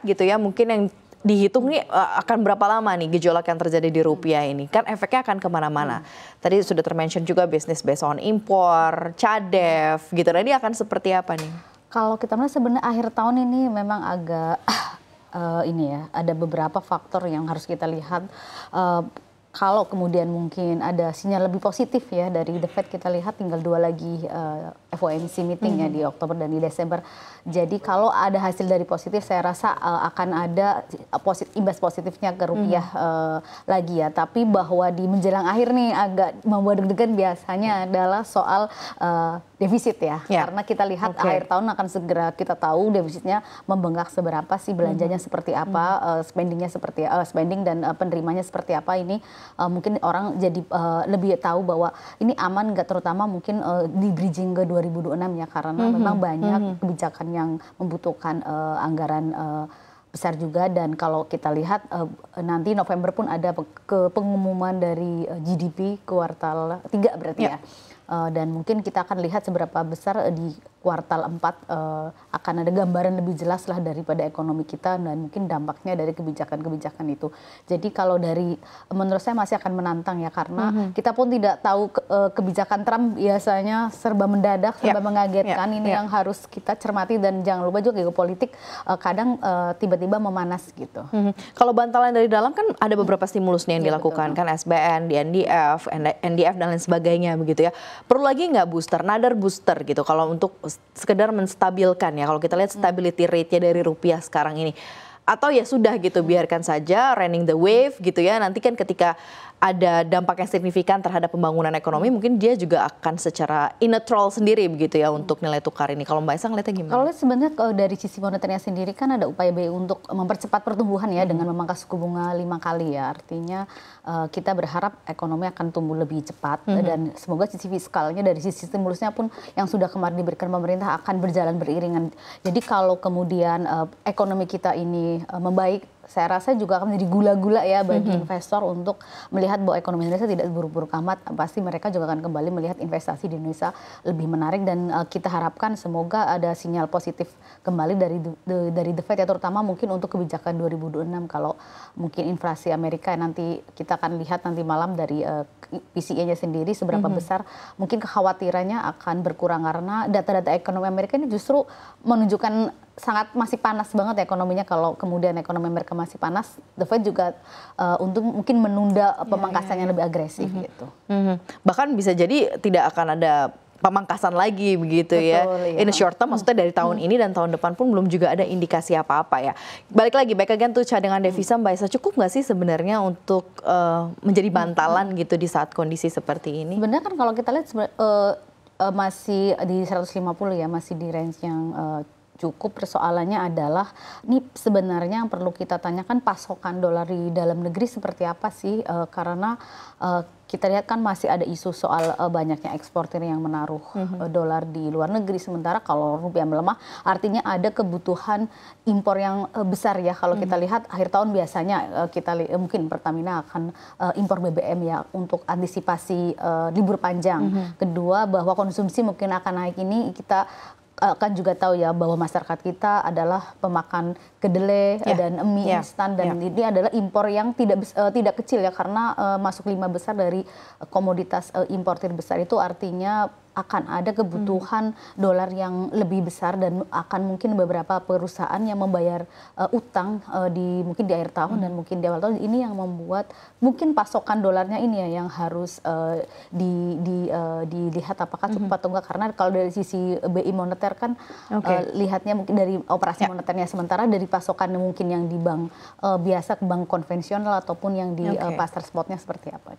dekat gitu ya, mungkin yang dihitung nih akan berapa lama nih gejolak yang terjadi di rupiah ini? Kan efeknya akan kemana-mana. Tadi sudah termention juga bisnis based on impor, cadef gitu. Nah ini akan seperti apa nih? Kalau kita melihat sebenarnya akhir tahun ini memang agak ini ya, ada beberapa faktor yang harus kita lihat. Kalau kemudian mungkin ada sinyal lebih positif ya dari The Fed, kita lihat tinggal 2 lagi FOMC meeting ya di Oktober dan di Desember. Jadi kalau ada hasil dari positif, saya rasa akan ada imbas positifnya ke rupiah lagi ya. Tapi bahwa di menjelang akhir nih agak membuat deg-degan biasanya adalah soal defisit ya. Karena kita lihat akhir tahun akan segera kita tahu defisitnya membengkak seberapa sih, belanjanya seperti apa, spendingnya seperti spending dan penerimanya seperti apa. Ini mungkin orang jadi lebih tahu bahwa ini aman nggak, terutama mungkin di bridging ke 2026 ya, karena memang banyak kebijakan yang membutuhkan anggaran besar juga. Dan kalau kita lihat nanti November pun ada pengumuman dari GDP kuartal 3 berarti ya. Dan mungkin kita akan lihat seberapa besar di kuartal 4 akan ada gambaran lebih jelas lah daripada ekonomi kita dan mungkin dampaknya dari kebijakan-kebijakan itu. Jadi kalau dari, menurut saya masih akan menantang ya, karena kita pun tidak tahu kebijakan Trump biasanya serba mendadak, serba mengagetkan. Ini yang harus kita cermati, dan jangan lupa juga geopolitik kadang tiba-tiba memanas gitu. Kalau bantalan dari dalam kan ada beberapa stimulus nih yang dilakukan, kan SBN, DNDF, NDF dan lain sebagainya begitu ya. Perlu lagi nggak booster, another booster gitu kalau untuk sekedar menstabilkan ya, kalau kita lihat stability rate-nya dari rupiah sekarang ini, atau ya sudah gitu biarkan saja running the wave gitu ya, nanti kan ketika ada dampak yang signifikan terhadap pembangunan ekonomi mungkin dia juga akan secara neutral sendiri begitu ya untuk nilai tukar ini. Kalau Mbak Esa ngeliatnya gimana? Kalau sebenarnya dari sisi moneternya sendiri kan ada upaya BI untuk mempercepat pertumbuhan ya dengan memangkas suku bunga 5 kali ya, artinya kita berharap ekonomi akan tumbuh lebih cepat dan semoga sisi fiskalnya dari sisi stimulusnya pun yang sudah kemarin diberikan pemerintah akan berjalan beriringan. Jadi kalau kemudian ekonomi kita ini membaik, saya rasa juga akan menjadi gula-gula ya bagi investor untuk melihat bahwa ekonomi Indonesia tidak buruk-buruk amat. Pasti mereka juga akan kembali melihat investasi di Indonesia lebih menarik, dan kita harapkan semoga ada sinyal positif kembali dari The Fed ya, terutama mungkin untuk kebijakan 2026. Kalau mungkin inflasi Amerika nanti kita akan lihat nanti malam dari PCE-nya sendiri seberapa besar mungkin kekhawatirannya akan berkurang, karena data-data ekonomi Amerika ini justru menunjukkan sangat masih panas banget ekonominya. Kalau kemudian ekonomi Amerika masih panas, The Fed juga untuk mungkin menunda pemangkasan yang lebih agresif gitu. Bahkan bisa jadi tidak akan ada pemangkasan lagi begitu. Betul, ya. In the short term, maksudnya dari tahun ini dan tahun depan pun belum juga ada indikasi apa-apa ya. Balik lagi, baik again tuh cadangan devisa, Mbak Esa, cukup nggak sih sebenarnya untuk menjadi bantalan gitu di saat kondisi seperti ini? Sebenarnya kan kalau kita lihat masih di 150 ya, masih di range yang cukup. Persoalannya adalah ini sebenarnya yang perlu kita tanyakan, pasokan dolar di dalam negeri seperti apa sih, karena kita lihat kan masih ada isu soal banyaknya eksportir yang menaruh dolar di luar negeri, sementara kalau rupiah melemah artinya ada kebutuhan impor yang besar ya. Kalau kita lihat akhir tahun biasanya mungkin Pertamina akan impor BBM ya untuk antisipasi libur panjang. Kedua, bahwa konsumsi mungkin akan naik. Ini kita kan juga tahu ya bahwa masyarakat kita adalah pemakan kedelai dan mie instan, dan ini adalah impor yang tidak kecil ya, karena masuk 5 besar dari komoditas importir besar itu, artinya akan ada kebutuhan dolar yang lebih besar, dan akan mungkin beberapa perusahaan yang membayar utang mungkin di akhir tahun dan mungkin di awal tahun. Ini yang membuat mungkin pasokan dolarnya ini ya yang harus dilihat apakah cukup atau enggak, karena kalau dari sisi BI moneter kan lihatnya mungkin dari operasi moneternya, sementara dari pasokan mungkin yang di bank biasa, bank konvensional ataupun yang di pasar spotnya seperti apa.